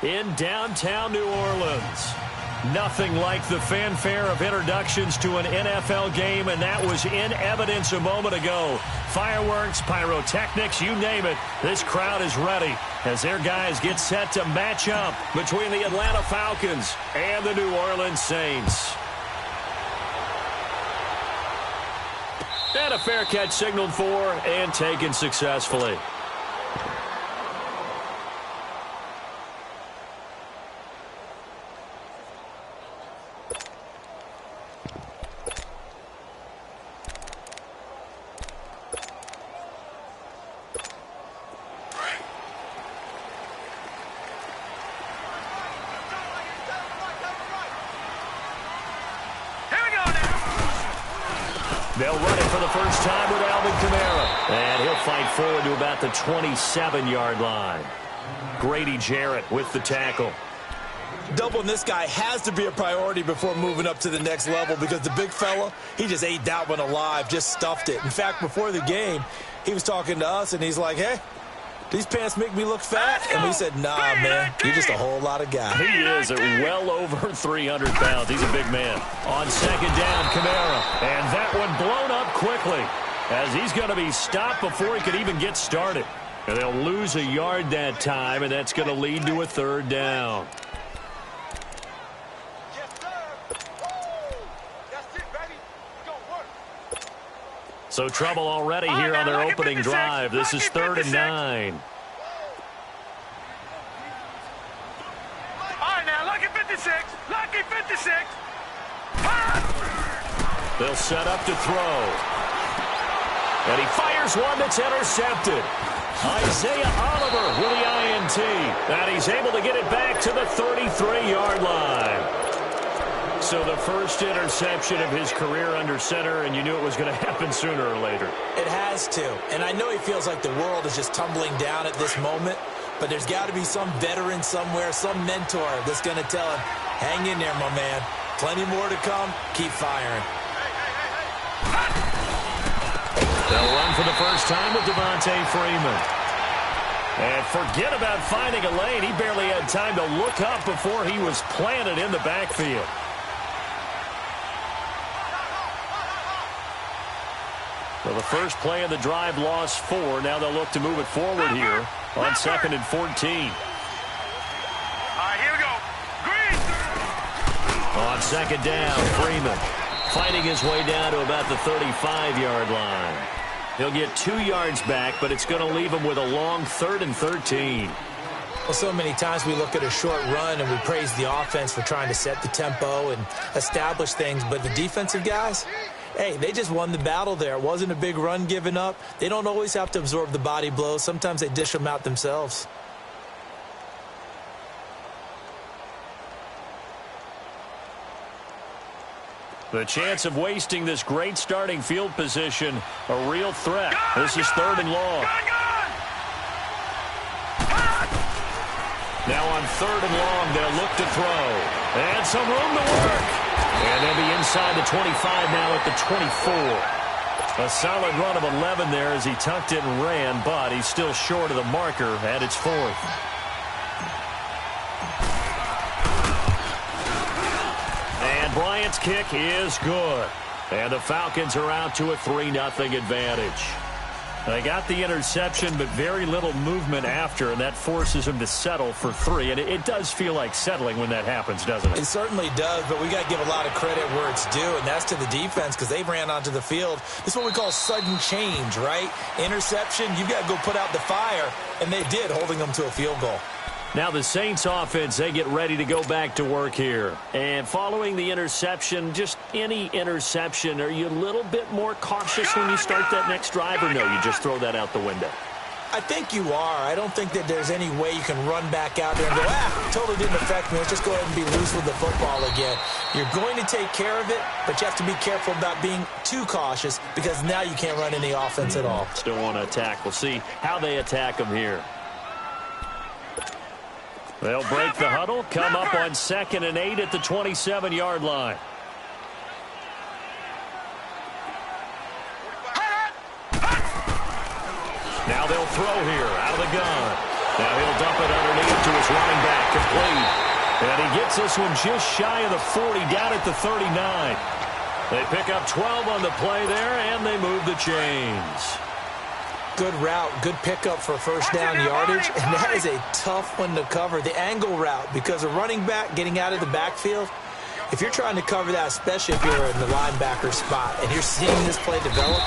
in downtown New Orleans. Nothing like the fanfare of introductions to an NFL game, and that was in evidence a moment ago. Fireworks, pyrotechnics, you name it. This crowd is ready as their guys get set to match up between the Atlanta Falcons and the New Orleans Saints. And a fair catch signaled for and taken successfully. They'll run it for the first time with Alvin Kamara. And he'll fight forward to about the 27-yard line. Grady Jarrett with the tackle. Doubling this guy has to be a priority before moving up to the next level because the big fella, he just ate that one alive, just stuffed it. In fact, before the game, he was talking to us, and he's like, hey, these pants make me look fat. And we said, nah, man, you're just a whole lot of guy. He is at well over 300 pounds. He's a big man. On second down, Kamara. And that one blown up quickly as he's going to be stopped before he could even get started. And they'll lose a yard that time, and that's going to lead to a third down. So trouble already here on their opening drive. This is 3rd and 9. All right, now, lucky 56. Lucky 56. They'll set up to throw. And he fires one that's intercepted. Isaiah Oliver with the INT. And he's able to get it back to the 33-yard line. So the first interception of his career under center, and you knew it was going to happen sooner or later. It has to. And I know he feels like the world is just tumbling down at this moment, but there's got to be some veteran somewhere, some mentor that's going to tell him, hang in there, my man. Plenty more to come. Keep firing. They'll run for the first time with Devontae Freeman. And forget about finding a lane. He barely had time to look up before he was planted in the backfield. Well, the first play of the drive lost 4. Now they'll look to move it forward here on 2nd and 14. All right, here we go. Green. On second down, Freeman fighting his way down to about the 35-yard line. He'll get 2 yards back, but it's going to leave him with a long 3rd and 13. Well, so many times we look at a short run and we praise the offense for trying to set the tempo and establish things, but the defensive guys, hey, they just won the battle there. It wasn't a big run given up. They don't always have to absorb the body blows. Sometimes they dish them out themselves. The chance of wasting this great starting field position, a real threat. This is 3rd and long. Now on 3rd and long, they'll look to throw. And some room to work. And they'll be inside the 25 now at the 24. A solid run of 11 there as he tucked it and ran, but he's still short of the marker at its 4th. And Bryant's kick is good. And the Falcons are out to a 3-0 advantage. They got the interception, but very little movement after, and that forces them to settle for 3. And it does feel like settling when that happens, doesn't it? It certainly does, but we got to give a lot of credit where it's due, and that's to the defense because they ran onto the field. This is what we call sudden change, right? Interception, you've got to go put out the fire, and they did, holding them to a field goal. Now the Saints offense, they get ready to go back to work here. And following the interception, just any interception, are you a little bit more cautious when you start that next drive, or no, you just throw that out the window? I think you are. I don't think that there's any way you can run back out there and go, totally didn't affect me. Let's just go ahead and be loose with the football again. You're going to take care of it, but you have to be careful about being too cautious because now you can't run any offense at all. Still want to attack. We'll see how they attack them here. They'll break the huddle, come up on 2nd and 8 at the 27-yard line. Now they'll throw here out of the gun. Now he'll dump it underneath to his running back, complete. And he gets this one just shy of the 40, down at the 39. They pick up 12 on the play there, and they move the chains. Good route, good pickup for first down yardage, and that is a tough one to cover. The angle route, because a running back getting out of the backfield, if you're trying to cover that, especially if you're in the linebacker spot and you're seeing this play develop,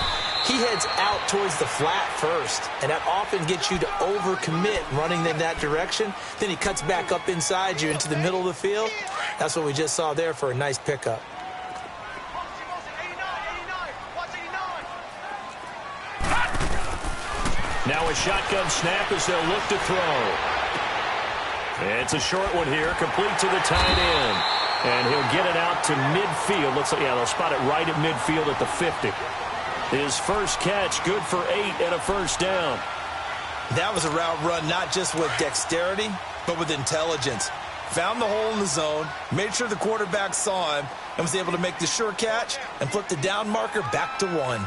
he heads out towards the flat first, and that often gets you to overcommit running in that direction. Then he cuts back up inside you into the middle of the field. That's what we just saw there for a nice pickup. Now a shotgun snap as they'll look to throw. It's a short one here, complete to the tight end. And he'll get it out to midfield. Looks like, yeah, they'll spot it right at midfield at the 50. His first catch, good for 8 and a first down. That was a route run not just with dexterity, but with intelligence. Found the hole in the zone, made sure the quarterback saw him, and was able to make the sure catch and flip the down marker back to 1.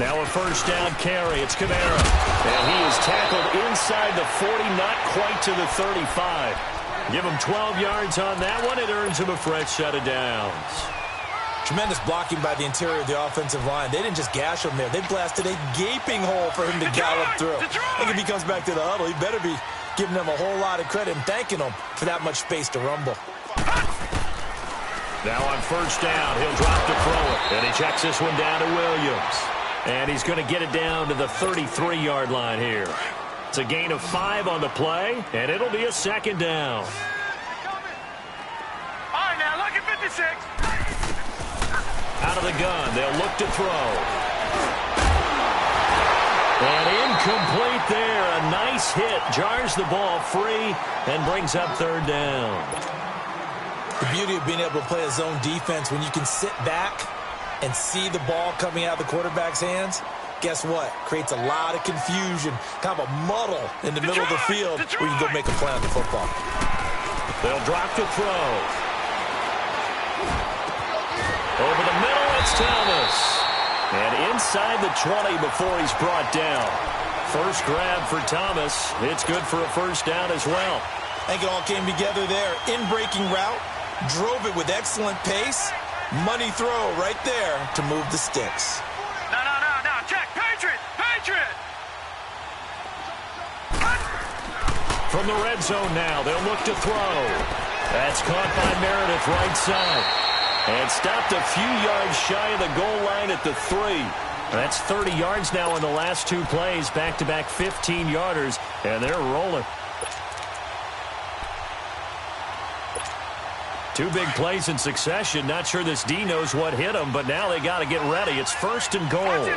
Now a first down carry. It's Kamara. And he is tackled inside the 40, not quite to the 35. Give him 12 yards on that one. It earns him a fresh set of downs. Tremendous blocking by the interior of the offensive line. They didn't just gash him there. They blasted a gaping hole for him to gallop through. I think if he comes back to the huddle, he better be giving them a whole lot of credit and thanking them for that much space to rumble. Now on first down, he'll drop to throw it. And he checks this one down to Williams. And he's going to get it down to the 33-yard line here. It's a gain of 5 on the play, and it'll be a second down. All right, now, look at 56. Out of the gun, they'll look to throw. And incomplete there. A nice hit. Jars the ball free and brings up third down. The beauty of being able to play a zone defense when you can sit back and see the ball coming out of the quarterback's hands, guess what? Creates a lot of confusion, kind of a muddle in the middle of the field where you can go make a play on the football. They'll drop to throw. Over the middle, it's Thomas. And inside the 20 before he's brought down. First grab for Thomas. It's good for a first down as well. I think it all came together there. In-breaking route, drove it with excellent pace. Money throw right there to move the sticks. No, check. Patriot. From the red zone now, they'll look to throw. That's caught by Meredith right side. And stopped a few yards shy of the goal line at the 3. That's 30 yards now in the last 2 plays. Back-to-back 15-yarders, and they're rolling. 2 big plays in succession. Not sure this D knows what hit him, but now they got to get ready. It's first and goal. Barney.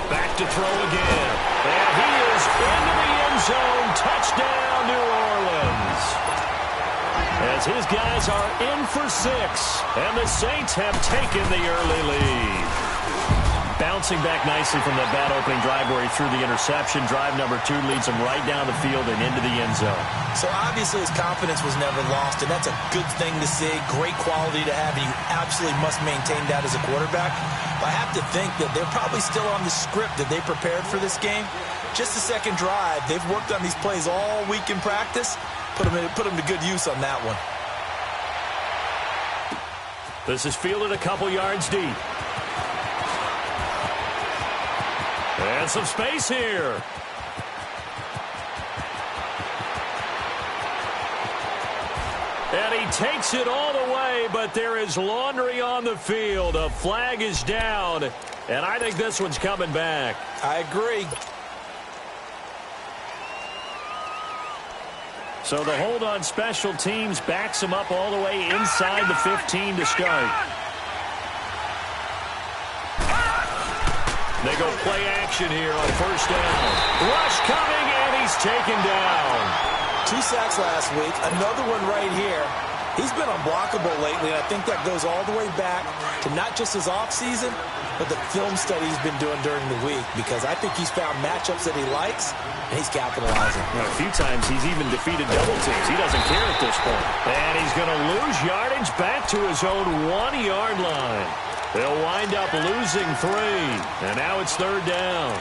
Back to throw again. And he is into the end zone. Touchdown, New Orleans. As his guys are in for 6, and the Saints have taken the early lead. Bouncing back nicely from that bad opening drive where he threw the interception. Drive number 2 leads him right down the field and into the end zone. So obviously his confidence was never lost, and that's a good thing to see. Great quality to have, and you absolutely must maintain that as a quarterback. But I have to think that they're probably still on the script that they prepared for this game. Just the second drive. They've worked on these plays all week in practice. Put them to good use on that one. This is fielded a couple yards deep. And some space here. And he takes it all the way, but there is laundry on the field. A flag is down, and I think this one's coming back. I agree. So the hold on special teams backs him up all the way inside the 15 to start. They go play action here on first down. Rush coming, and he's taken down. 2 sacks last week, another one right here. He's been unblockable lately, and I think that goes all the way back to not just his offseason, but the film study he's been doing during the week, because I think he's found matchups that he likes, and he's capitalizing. A few times he's even defeated double teams. He doesn't care at this point. And he's going to lose yardage back to his own 1-yard line. They'll wind up losing 3, and now it's third down.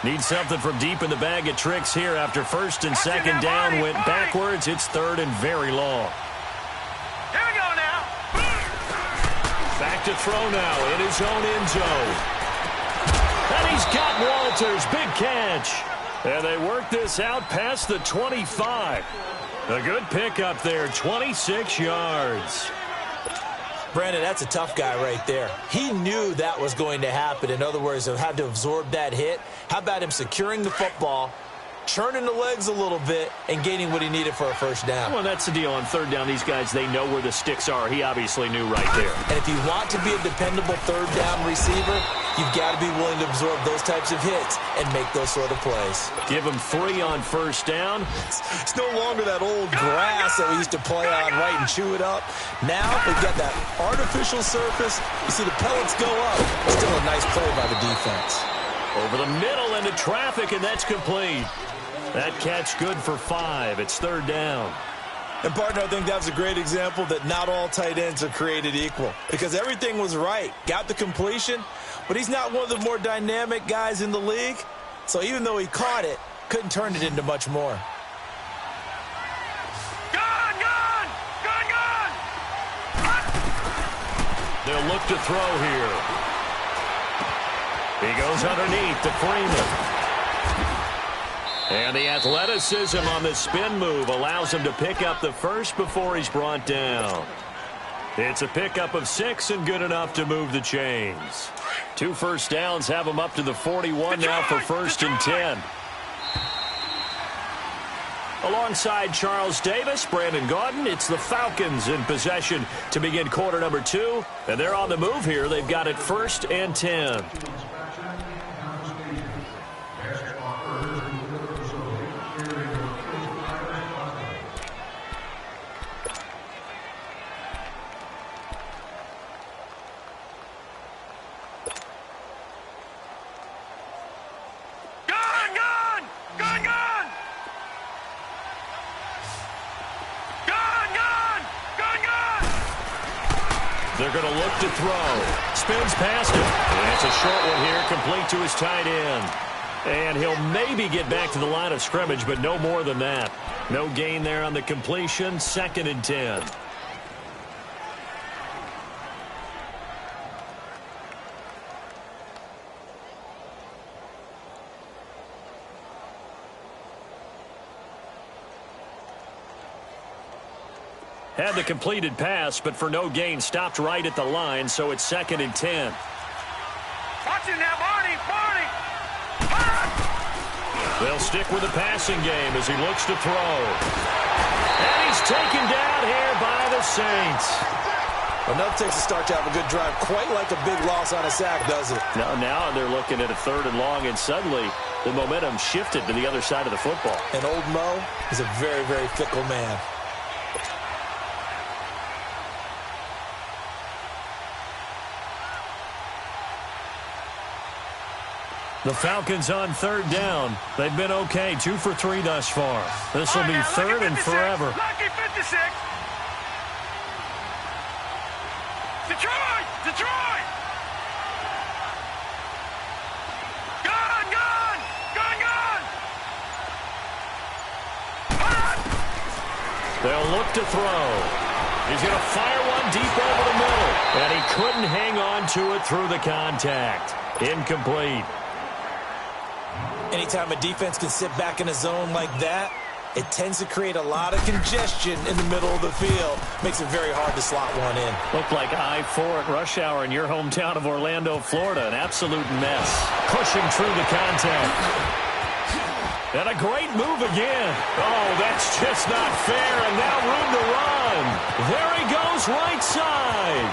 Need something from deep in the bag of tricks here after first and second down went backwards. It's third and very long. Here we go now. Back to throw now in his own end zone. And he's got Walters. Big catch. And they work this out past the 25. A good pickup there, 26 yards. Brandon, that's a tough guy right there. He knew that was going to happen. In other words, he'll have to absorb that hit. How about him securing the football, churning the legs a little bit, and gaining what he needed for a first down? Well, that's the deal. On third down, these guys, they know where the sticks are. He obviously knew right there. And if you want to be a dependable third down receiver, you've got to be willing to absorb those types of hits and make those sort of plays. Give him 3 on first down. It's no longer that old grass that we used to play on, right, and chew it up. Now we've got that artificial surface. You see the pellets go up. Still a nice play by the defense. Over the middle into traffic, and that's complete. That catch good for 5. It's third down. And, partner, I think that was a great example that not all tight ends are created equal, because everything was right. Got the completion, but he's not one of the more dynamic guys in the league. So even though he caught it, couldn't turn it into much more. Gone, gone, gone, gone. They'll look to throw here. He goes underneath to Freeman. And the athleticism on the spin move allows him to pick up the first before he's brought down. It's a pickup of 6 and good enough to move the chains. 2 first downs have him up to the 41 now for first and 10. Alongside Charles Davis, Brandon Gaudin, it's the Falcons in possession to begin quarter number 2. And they're on the move here. They've got it first and 10. They're going to look to throw. Spins past him. And it's a short one here, complete to his tight end. And he'll maybe get back to the line of scrimmage, but no more than that. No gain there on the completion. Second and 10. Had the completed pass, but for no gain, stopped right at the line, so it's second and 10. Watch it now, Barney, Barney. They'll stick with the passing game as he looks to throw. And he's taken down here by the Saints. Enough takes a start to have a good drive, quite like a big loss on a sack, does it? Now they're looking at a third and long, and suddenly the momentum shifted to the other side of the football. And old Mo is a very, very fickle man. The Falcons on third down. They've been okay, 2 for 3 thus far. This will be third and forever. Lucky 56. Detroit, Detroit. Gone, gone, gone, gone. They'll look to throw. He's going to fire one deep over the middle. And he couldn't hang on to it through the contact. Incomplete. Anytime a defense can sit back in a zone like that, it tends to create a lot of congestion in the middle of the field. Makes it very hard to slot one in. Looked like I-4 at rush hour in your hometown of Orlando, Florida. An absolute mess. Pushing through the contact. And a great move again. Oh, that's just not fair. And now room to run. There he goes, right side.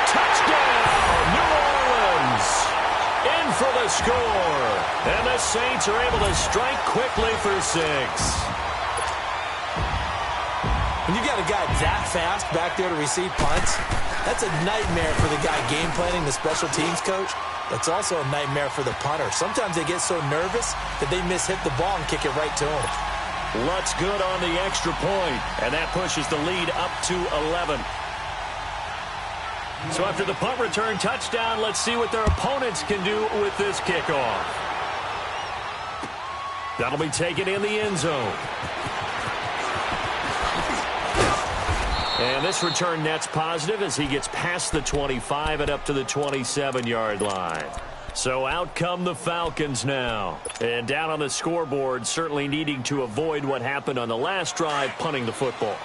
Touchdown, New Orleans. In for the score. And the Saints are able to strike quickly for 6. When you got a guy that fast back there to receive punts, that's a nightmare for the guy game planning, the special teams coach. That's also a nightmare for the punter. Sometimes they get so nervous that they mishit the ball and kick it right to him. Lutz good on the extra point, and that pushes the lead up to 11. So after the punt return touchdown, let's see what their opponents can do with this kickoff. That'll be taken in the end zone. And this return net's positive as he gets past the 25 and up to the 27-yard line. So out come the Falcons now. And down on the scoreboard, certainly needing to avoid what happened on the last drive, punting the football.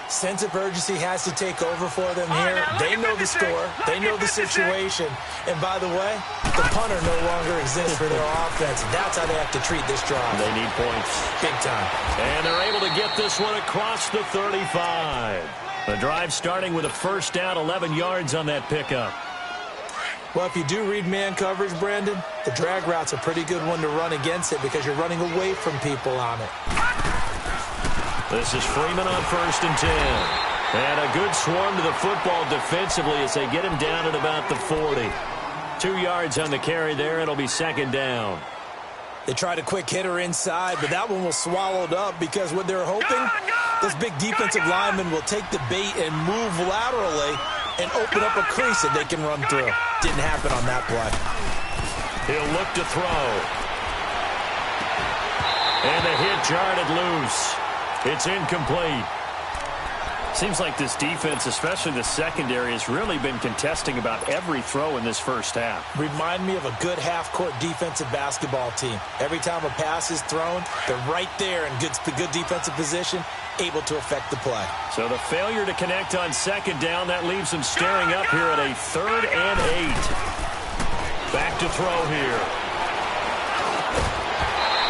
Sense of urgency has to take over for them here. They know the score. They know the situation. And by the way, the punter no longer exists for their offense. That's how they have to treat this drive. They need points. Big time. And they're able to get this one across the 35. The drive starting with a first down, 11 yards on that pickup. Well, if you do read man coverage, Brandon, the drag route's a pretty good one to run against it because you're running away from people on it. This is Freeman on 1st and 10. And a good swarm to the football defensively as they get him down at about the 40. 2 yards on the carry there. It'll be second down. They tried a quick hitter inside, but that one was swallowed up because what they're hoping, this big defensive lineman will take the bait and move laterally and open up a crease that they can run through. Didn't happen on that play. He'll look to throw. And the hit jarred it loose. It's incomplete. Seems like this defense, especially the secondary, has really been contesting about every throw in this first half. Remind me of a good half-court defensive basketball team. Every time a pass is thrown, they're right there in good defensive position, able to affect the play. So the failure to connect on second down, that leaves them staring up here at a 3rd and 8. Back to throw here.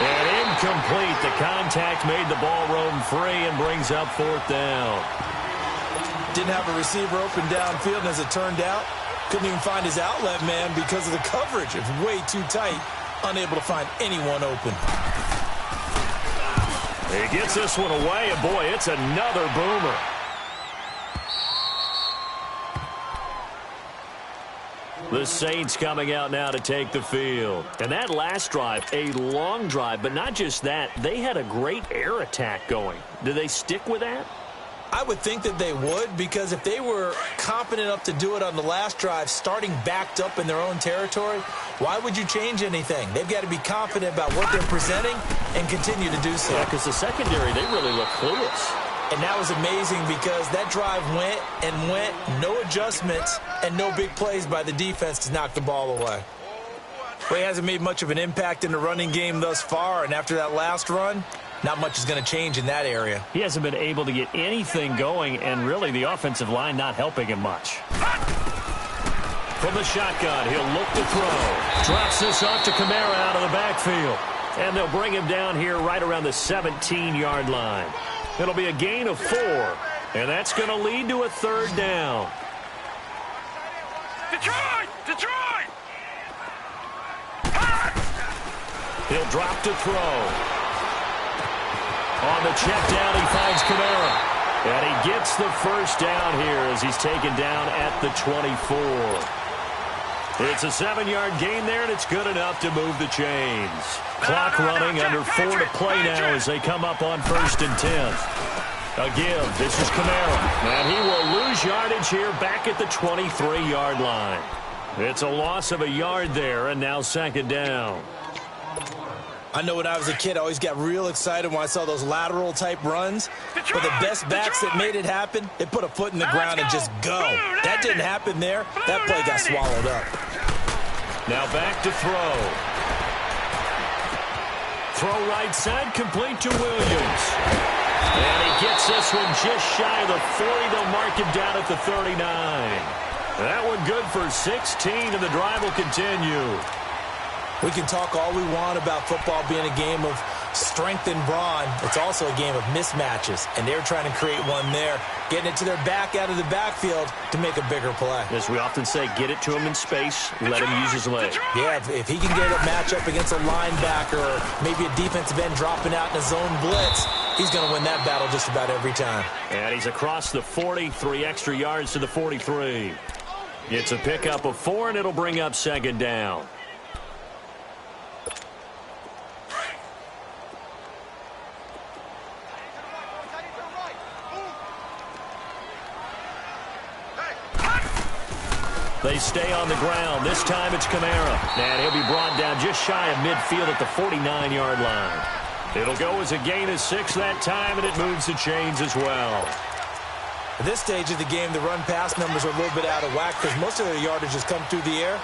And incomplete. The contact made the ball roam free and brings up 4th down. Didn't have a receiver open downfield, and as it turned out, couldn't even find his outlet man because of the coverage. It's way too tight, unable to find anyone open. He gets this one away, and boy, it's another boomer. The Saints coming out now to take the field. And that last drive, a long drive, but not just that. They had a great air attack going. Do they stick with that? I would think that they would, because if they were competent enough to do it on the last drive, starting backed up in their own territory, why would you change anything? They've got to be confident about what they're presenting and continue to do so. Yeah, because the secondary, they really look clueless. And that was amazing because that drive went and went, no adjustments, and no big plays by the defense to knock the ball away. Well, he hasn't made much of an impact in the running game thus far, and after that last run, not much is going to change in that area. He hasn't been able to get anything going, and really the offensive line not helping him much. From the shotgun, he'll look to throw. Drops this off to Kamara out of the backfield. And they'll bring him down here right around the 17-yard line. It'll be a gain of 4, and that's going to lead to a 3rd down. Detroit! Detroit! He'll drop to throw. On the check down, he finds Kamara. And he gets the first down here as he's taken down at the 24. It's a 7-yard gain there, and it's good enough to move the chains. Clock running, under 4 to play now as they come up on 1st and 10. A give. This is Kamara. And he will lose yardage here back at the 23-yard line. It's a loss of a yard there, and now 2nd down. I know when I was a kid, I always got real excited when I saw those lateral-type runs. But the best backs that made it happen, they put a foot in the ground and just go. That didn't happen there. That play got swallowed up. Now back to throw. Throw right side, complete to Williams. And he gets this one just shy of the 40. They'll mark him down at the 39. That one good for 16, and the drive will continue. We can talk all we want about football being a game of strength and brawn. It's also a game of mismatches, and they're trying to create one there, getting it to their back out of the backfield to make a bigger play. As we often say, get it to him in space, let him use his leg. Yeah, if he can get a matchup against a linebacker or maybe a defensive end dropping out in a zone blitz, he's going to win that battle just about every time. And he's across the 40, 3 extra yards to the 43. It's a pickup of 4, and it'll bring up 2nd down. They stay on the ground. This time it's Kamara. And he'll be brought down just shy of midfield at the 49-yard line. It'll go as a gain of 6 that time, and it moves the chains as well. At this stage of the game, the run-pass numbers are a little bit out of whack because most of their yardage has come through the air.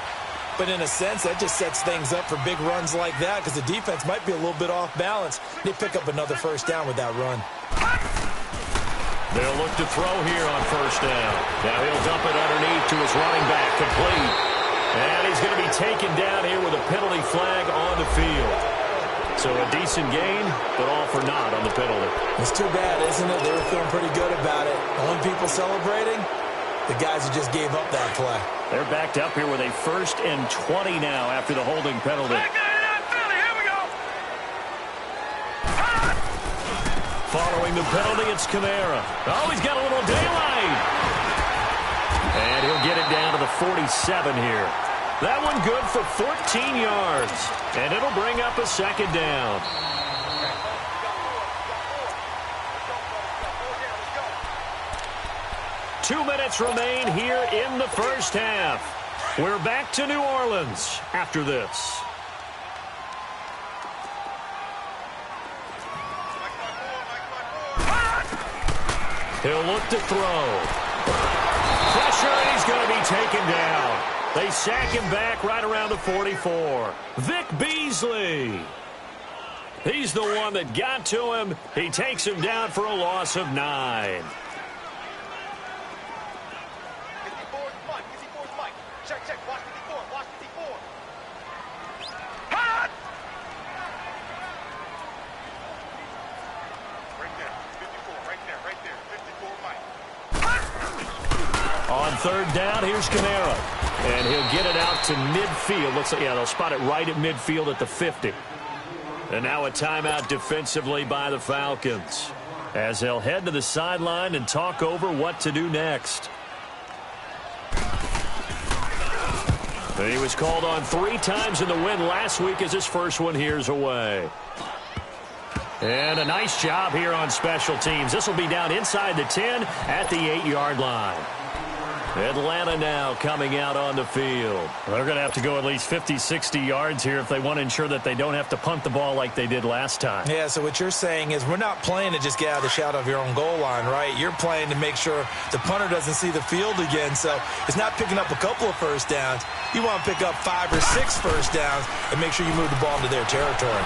But in a sense, that just sets things up for big runs like that because the defense might be a little bit off balance. They pick up another first down with that run. They'll look to throw here on first down. Now he'll dump it underneath to his running back, complete. And he's going to be taken down here with a penalty flag on the field. So a decent gain, but all for naught on the penalty. It's too bad, isn't it? They were feeling pretty good about it. Only people celebrating, the guys who just gave up that play. They're backed up here with a 1st and 20 now after the holding penalty. Here we go. Following the penalty, it's Kamara. Oh, he's got a little daylight. And he'll get it down to the 47 here. That one good for 14 yards. And it'll bring up a second down. Two minutes remain here in the first half. We're back to New Orleans after this. He'll look to throw. Pressure, and he's going to be taken down. They sack him back right around the 44. Vic Beasley. He's the one that got to him. He takes him down for a loss of 9. Check. Watch 54. Right there. 54, Mike. On third down, here's Kamara. And he'll get it out to midfield. Looks like, yeah, they'll spot it right at midfield at the 50. And now a timeout defensively by the Falcons, as they'll head to the sideline and talk over what to do next. He was called on 3 times in the win last week as his first one here's away. And a nice job here on special teams. This will be down inside the 10 at the 8-yard line. Atlanta now coming out on the field. They're going to have to go at least 50, 60 yards here if they want to ensure that they don't have to punt the ball like they did last time. Yeah, so what you're saying is we're not playing to just get out of the shadow of your own goal line, right? You're playing to make sure the punter doesn't see the field again. So it's not picking up a couple of first downs. You want to pick up 5 or 6 first downs and make sure you move the ball into their territory.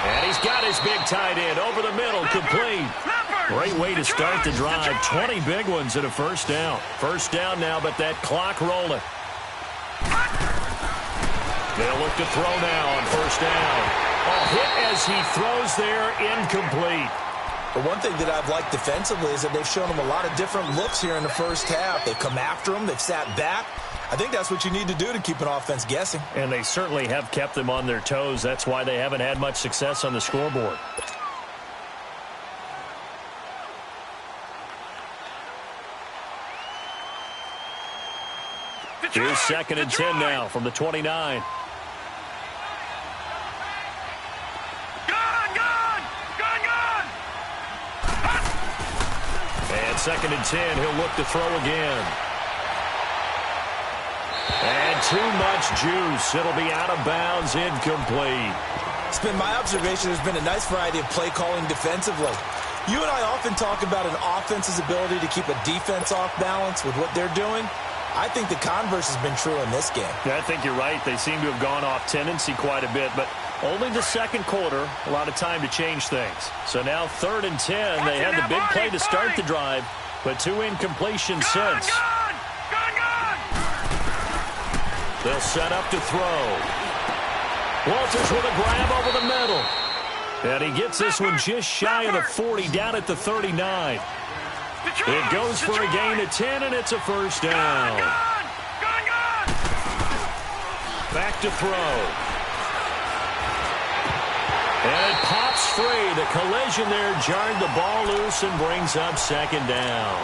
And he's got his big tight end over the middle, complete. Great way to start the drive. 20 big ones at a first down. First down now, but that clock rolling. They'll look to throw now on first down. A hit as he throws there, incomplete. But one thing that I've liked defensively is that they've shown him a lot of different looks here in the first half. They've come after him. They've sat back. I think that's what you need to do to keep an offense guessing. And they certainly have kept them on their toes. That's why they haven't had much success on the scoreboard. Here's 2nd and 10 now from the 29. Gun! And 2nd and 10, he'll look to throw again. And too much juice. It'll be out of bounds, incomplete. It's been my observation there's been a nice variety of play calling defensively. You and I often talk about an offense's ability to keep a defense off balance with what they're doing. I think the converse has been true in this game. Yeah, I think you're right. They seem to have gone off tendency quite a bit, but only the second quarter, a lot of time to change things. So now 3rd and 10. They had the big play to start the drive, but 2 incompletions since. Gun! They'll set up to throw. Walters with a grab over the middle. And he gets this one just shy of the 40, down at the 39. It goes for a gain of 10, and it's a first down. Gun! Back to throw. And it pops free. The collision there jarred the ball loose and brings up 2nd down.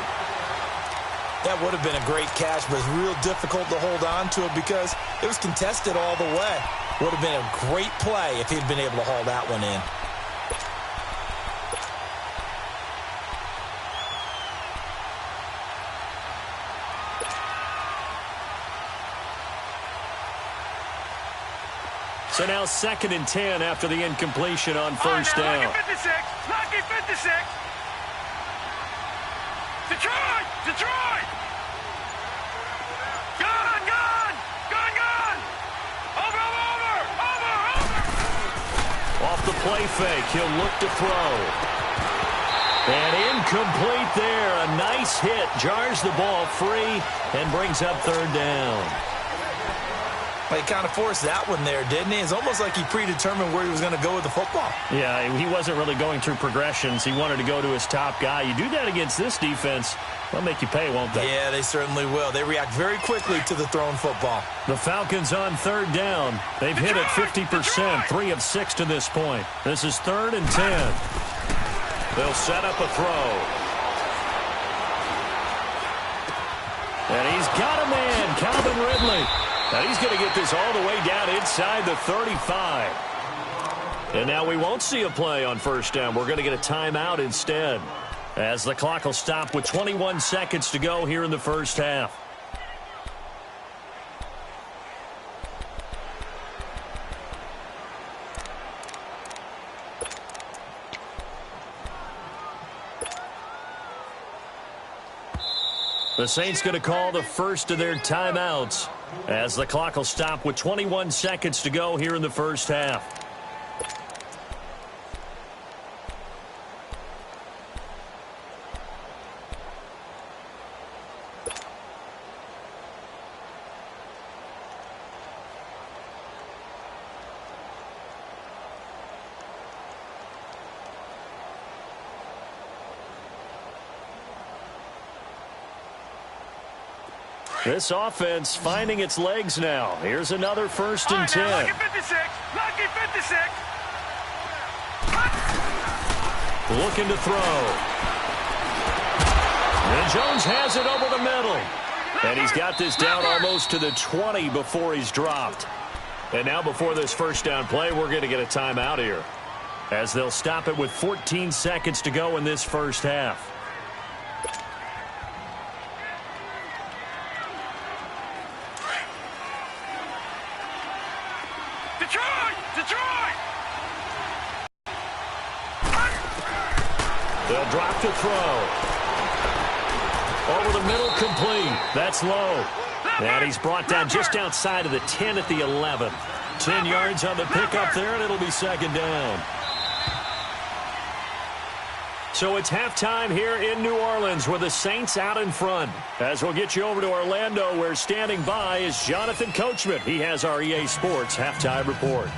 That would have been a great catch, but it's real difficult to hold on to it because it was contested all the way. Would have been a great play if he'd been able to haul that one in. So now 2nd and 10 after the incompletion on first down. Lucky 56. Lucky 56. Detroit! Detroit! Gun! Gun! Gun! Gun! Over! Over! Over! Over! Off the play fake, he'll look to throw. And incomplete there. A nice hit. Jars the ball free and brings up 3rd down. Well, he kind of forced that one there, didn't he? It's almost like he predetermined where he was going to go with the football. Yeah, he wasn't really going through progressions. He wanted to go to his top guy. You do that against this defense, they'll make you pay, won't they? Yeah, they certainly will. They react very quickly to the thrown football. The Falcons on 3rd down. They've hit it 50%, 3 of 6 to this point. This is 3rd and 10. They'll set up a throw. And he's got a man, Calvin Ridley. Now he's going to get this all the way down inside the 35. And now we won't see a play on first down. We're going to get a timeout instead, as the clock will stop with 21 seconds to go here in the first half. The Saints going to call the first of their timeouts, as the clock will stop with 21 seconds to go here in the first half. This offense finding its legs now. Here's another 1st and 10. Lucky 56. Lucky 56. Looking to throw. And Jones has it over the middle. And he's got this down almost to the 20 before he's dropped. And now before this first down play, we're going to get a timeout here, as they'll stop it with 14 seconds to go in this first half. They'll drop to throw. Over the middle, complete. That's low. And he's brought down just outside of the 10 at the 11. 10 yards on the pickup there, and it'll be 2nd down. So it's halftime here in New Orleans with the Saints out in front. As we'll get you over to Orlando, where standing by is Jonathan Coachman. He has our EA Sports halftime report.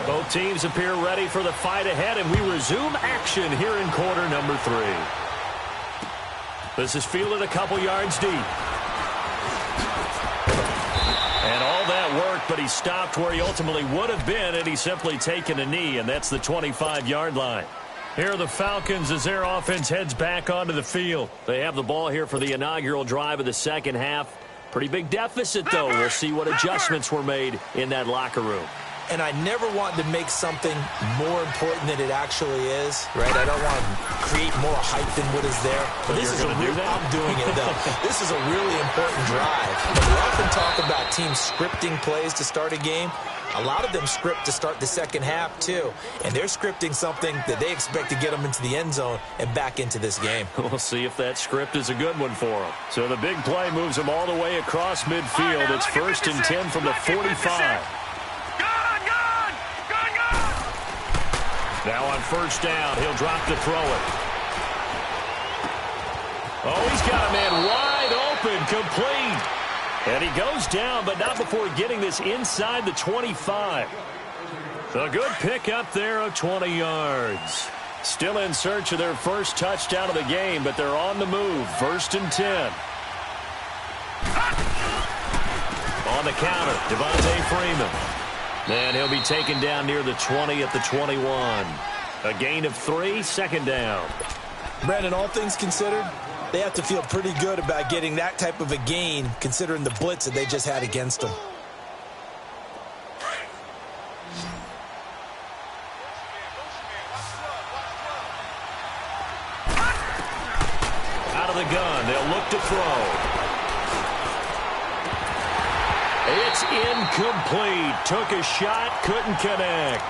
Both teams appear ready for the fight ahead, and we resume action here in quarter number 3. This is fielded a couple yards deep. And all that work, but he stopped where he ultimately would have been, and he's simply taken a knee, and that's the 25-yard line. Here are the Falcons as their offense heads back onto the field. They have the ball here for the inaugural drive of the second half. Pretty big deficit, though. We'll see what adjustments were made in that locker room. And I never want to make something more important than it actually is, right? I don't want to create more hype than what is there. But this is I'm doing it, though. This is a really important drive. We often talk about teams scripting plays to start a game. A lot of them script to start the second half, too. And they're scripting something that they expect to get them into the end zone and back into this game. We'll see if that script is a good one for them. So the big play moves them all the way across midfield. It's 1st and 10 from the 45. Now on first down, he'll drop to throw it. Oh, he's got a man wide open, complete. And he goes down, but not before getting this inside the 25. A good pick up there of 20 yards. Still in search of their first touchdown of the game, but they're on the move. 1st and 10. On the counter, Devontae Freeman. And he'll be taken down near the 20 at the 21. A gain of 3, 2nd down. Brandon, all things considered, they have to feel pretty good about getting that type of a gain, considering the blitz that they just had against them. Out of the gun, they'll look to throw. It's incomplete. Took a shot, couldn't connect.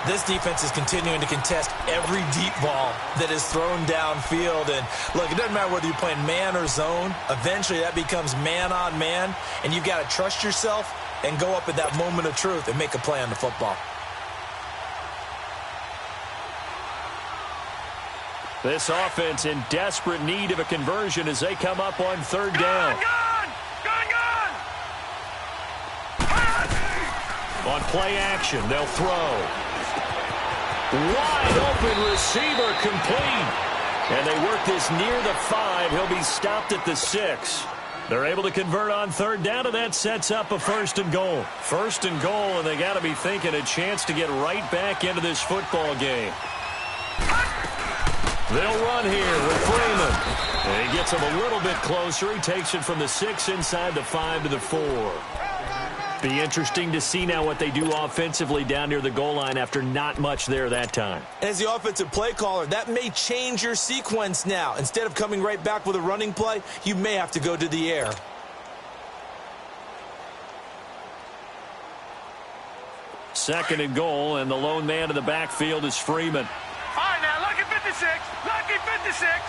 This defense is continuing to contest every deep ball that is thrown downfield. And, look, it doesn't matter whether you're playing man or zone. Eventually, that becomes man on man, and you've got to trust yourself and go up at that moment of truth and make a play on the football. This offense in desperate need of a conversion as they come up on third down. On play action, they'll throw. Wide open receiver complete. And they work this near the 5. He'll be stopped at the 6. They're able to convert on third down, and that sets up a 1st and goal. 1st and goal, and they got to be thinking a chance to get right back into this football game. They'll run here with Freeman. And he gets him a little bit closer. He takes it from the 6 inside the 5 to the 4. Be interesting to see now what they do offensively down near the goal line after not much there that time. As the offensive play caller, that may change your sequence now. Instead of coming right back with a running play, you may have to go to the air. Second and goal, and the lone man in the backfield is Freeman. All right, now, lucky 56. Lucky 56.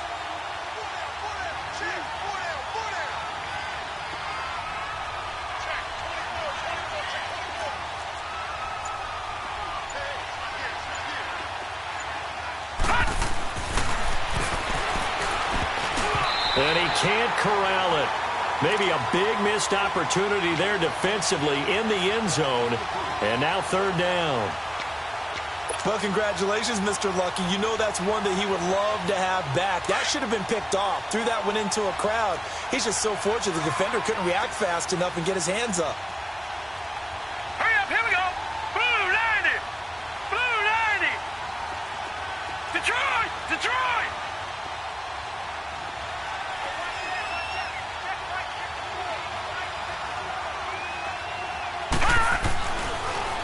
And he can't corral it. Maybe a big missed opportunity there defensively in the end zone. And now third down. Well, congratulations, Mr. Lucky. You know that's one that he would love to have back. That should have been picked off. Threw that one into a crowd. He's just so fortunate the defender couldn't react fast enough and get his hands up. Hurry up, here we go. Blue 90. Blue 90. Detroit, Detroit.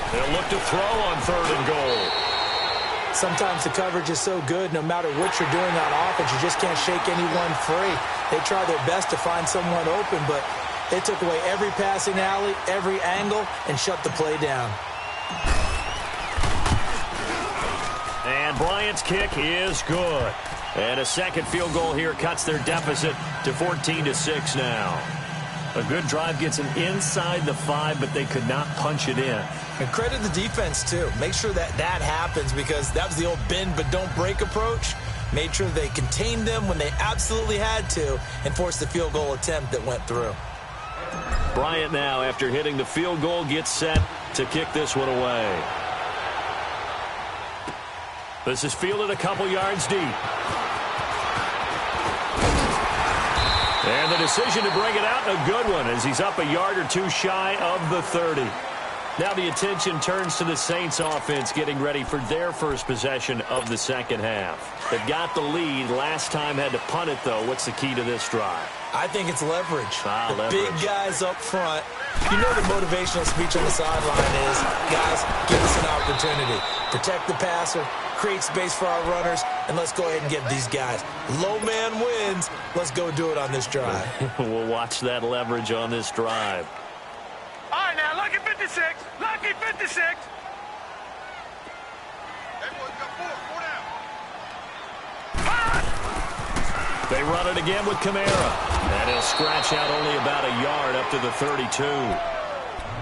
They'll look to throw on third and goal. Sometimes the coverage is so good, no matter what you're doing on offense, you just can't shake anyone free. They try their best to find someone open, but they took away every passing alley, every angle, and shut the play down. And Bryant's kick is good. And a second field goal here cuts their deficit to 14-6 now. A good drive gets them inside the 5, but they could not punch it in. And credit the defense, too. Make sure that that happens because that was the old bend but don't break approach. Made sure they contained them when they absolutely had to and forced the field goal attempt that went through. Bryant now, after hitting the field goal, gets set to kick this one away. This is fielded a couple yards deep. And the decision to bring it out, a good one, as he's up a yard or two shy of the 30. Now the attention turns to the Saints offense getting ready for their first possession of the second half. They've got the lead. Last time had to punt it, though. What's the key to this drive? I think it's leverage. Leverage. Big guys up front. You know the motivational speech on the sideline is, guys, give us an opportunity. Protect the passer, create space for our runners, and let's go ahead and get these guys. Low man wins. Let's go do it on this drive. We'll watch that leverage on this drive. All right, now, lucky 56. Lucky 56. They run it again with Kamara. And he'll scratch out only about a yard up to the 32.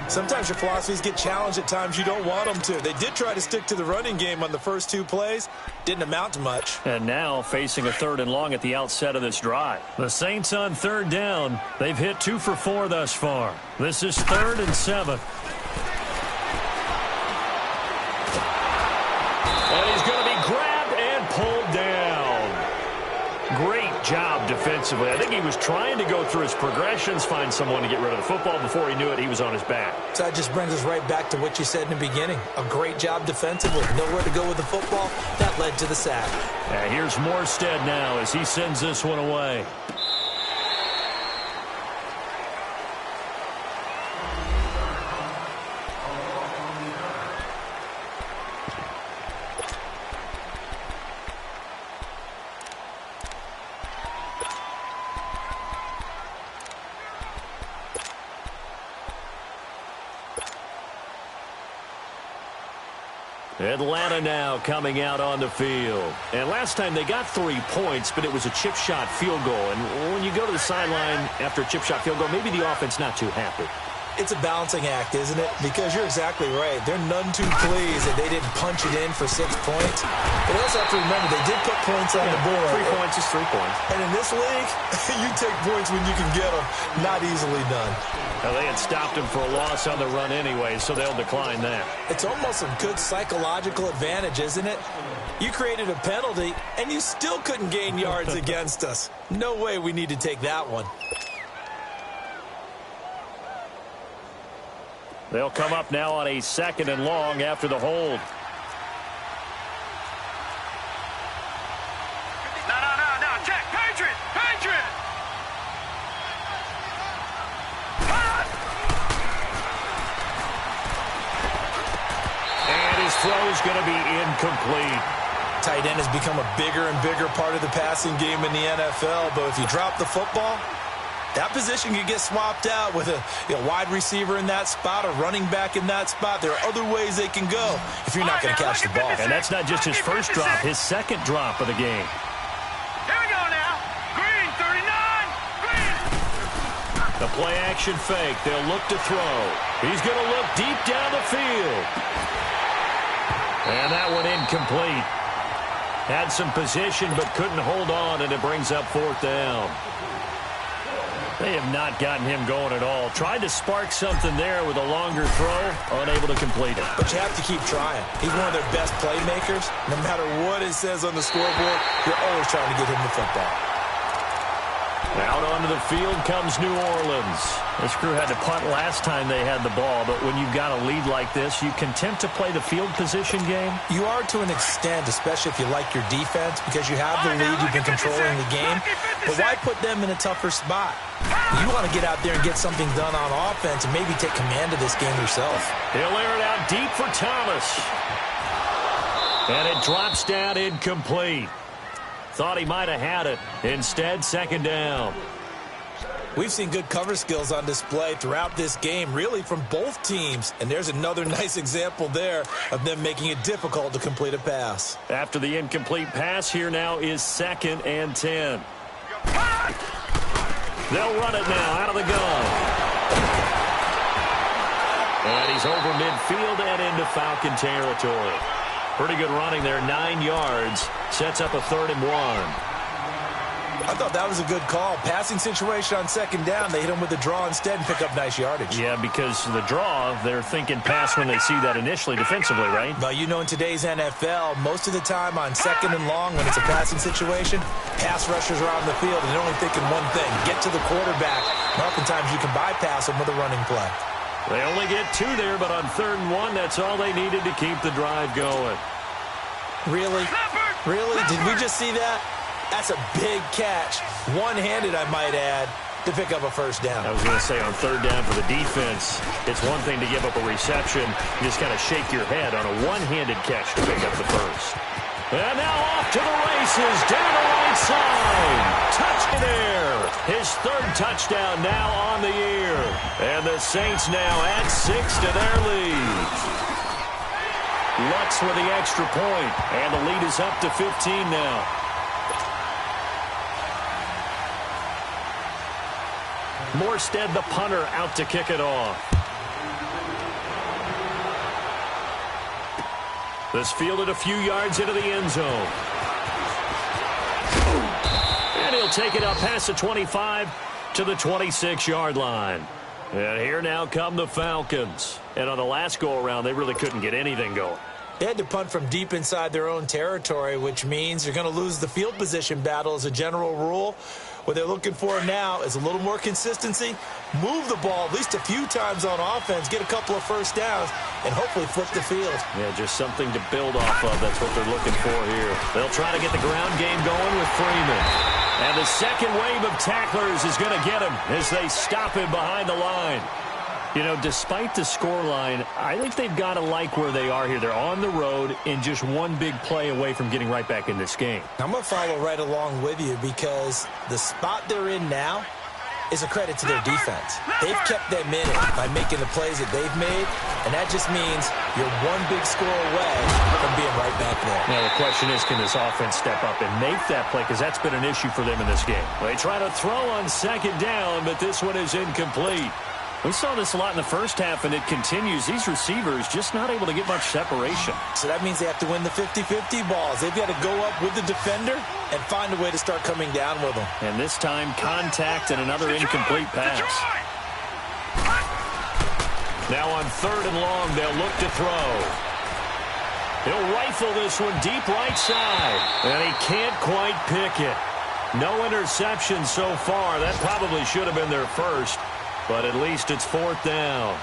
Sometimes your philosophies get challenged at times you don't want them to. They did try to stick to the running game on the first two plays. Didn't amount to much. And now facing a third and long at the outset of this drive. The Saints on third down. They've hit 2 for 4 thus far. This is 3rd and 7. And he's going to be grabbed and pulled down. Great job defensively. I think he was trying to go through his progressions, find someone to get rid of the football. Before he knew it, he was on his back. So that just brings us right back to what you said in the beginning. A great job defensively. Nowhere to go with the football. That led to the sack. Here's Morstead now as he sends this one away. Atlanta now coming out on the field. And last time they got 3 points, but it was a chip shot field goal. And when you go to the sideline after a chip shot field goal, maybe the offense not too happy. It's a balancing act, isn't it? Because you're exactly right. They're none too pleased that they didn't punch it in for 6 points. But also have to remember, they did put points on the board. 3 points is 3 points. And in this league, you take points when you can get them. Not easily done. Well, they had stopped him for a loss on the run anyway, so they'll decline that. It's almost a good psychological advantage, isn't it? You created a penalty, and you still couldn't gain yards against us. No way we need to take that one. They'll come up now on a 2nd and long after the hold. No. Check. Patriot. And his throw is going to be incomplete. Tight end has become a bigger and bigger part of the passing game in the NFL, but if you drop the football, that position can get swapped out with a wide receiver in that spot, a running back in that spot. There are other ways they can go if you're not going to catch the ball. And that's not just his first drop, his 2nd drop of the game. Here we go now. Green, 39. Green. The play action fake. They'll look to throw. He's going to look deep down the field. And that one incomplete. Had some position but couldn't hold on, and it brings up 4th down. They have not gotten him going at all. Tried to spark something there with a longer throw, unable to complete it. But you have to keep trying. He's one of their best playmakers. No matter what it says on the scoreboard, you're always trying to get him the football. Out onto the field comes New Orleans. This crew had to punt last time they had the ball, but when you've got a lead like this, you content to play the field position game? You are to an extent, especially if you like your defense, because you have the lead, you've been controlling the game. But why put them in a tougher spot? You want to get out there and get something done on offense and maybe take command of this game yourself. He'll air it out deep for Thomas. And it drops down incomplete. Thought he might have had it. Instead, 2nd down. We've seen good cover skills on display throughout this game, really from both teams. And there's another nice example there of them making it difficult to complete a pass. After the incomplete pass, here now is 2nd and 10. They'll run it now out of the gun. And he's over midfield and into Falcon territory. Pretty good running there, 9 yards. Sets up a 3rd and 1. I thought that was a good call. Passing situation on 2nd down. They hit him with the draw instead and pick up nice yardage. Yeah, because the draw, they're thinking pass when they see that initially defensively, right? Well, you know, in today's NFL, most of the time on 2nd and long, when it's a passing situation, pass rushers are on the field and they're only thinking one thing, get to the quarterback. And oftentimes you can bypass them with a running play. They only get 2 there, but on 3rd and 1, that's all they needed to keep the drive going. Really? Really? Did we just see that? That's a big catch. One-handed, I might add, to pick up a 1st down. I was going to say on 3rd down for the defense, it's one thing to give up a reception. You just kind of shake your head on a one-handed catch to pick up the 1st. And now off to the races, down the right side. Touchdown there. His 3rd touchdown now on the year. And the Saints now add 6 to their lead. Lutz with the extra point, and the lead is up to 15 now. Morstead, the punter, out to kick it off. This fielded a few yards into the end zone. And he'll take it up past the 25 to the 26-yard line. And here now come the Falcons. And on the last go-around, they really couldn't get anything going. They had to punt from deep inside their own territory, which means you're going to lose the field position battle as a general rule. What they're looking for now is a little more consistency, move the ball at least a few times on offense, get a couple of 1st downs, and hopefully flip the field. Yeah, just something to build off of. That's what they're looking for here. They'll try to get the ground game going with Freeman. And the 2nd wave of tacklers is going to get him as they stop him behind the line. You know, despite the scoreline, I think they've got to like where they are here. They're on the road and just one big play away from getting right back in this game. I'm going to follow right along with you because the spot they're in now, is a credit to their defense. They've kept them in it by making the plays that they've made, and that just means you're one big score away from being right back there. Now the question is, can this offense step up and make that play? Because that's been an issue for them in this game. They try to throw on second down, but this one is incomplete. We saw this a lot in the first half, and it continues. These receivers just not able to get much separation. So that means they have to win the 50-50 balls. They've got to go up with the defender and find a way to start coming down with them. And this time, contact and another incomplete pass. Now on 3rd and long, they'll look to throw. He'll rifle this one deep right side, and he can't quite pick it. No interception so far. That probably should have been their first. But at least it's 4th down.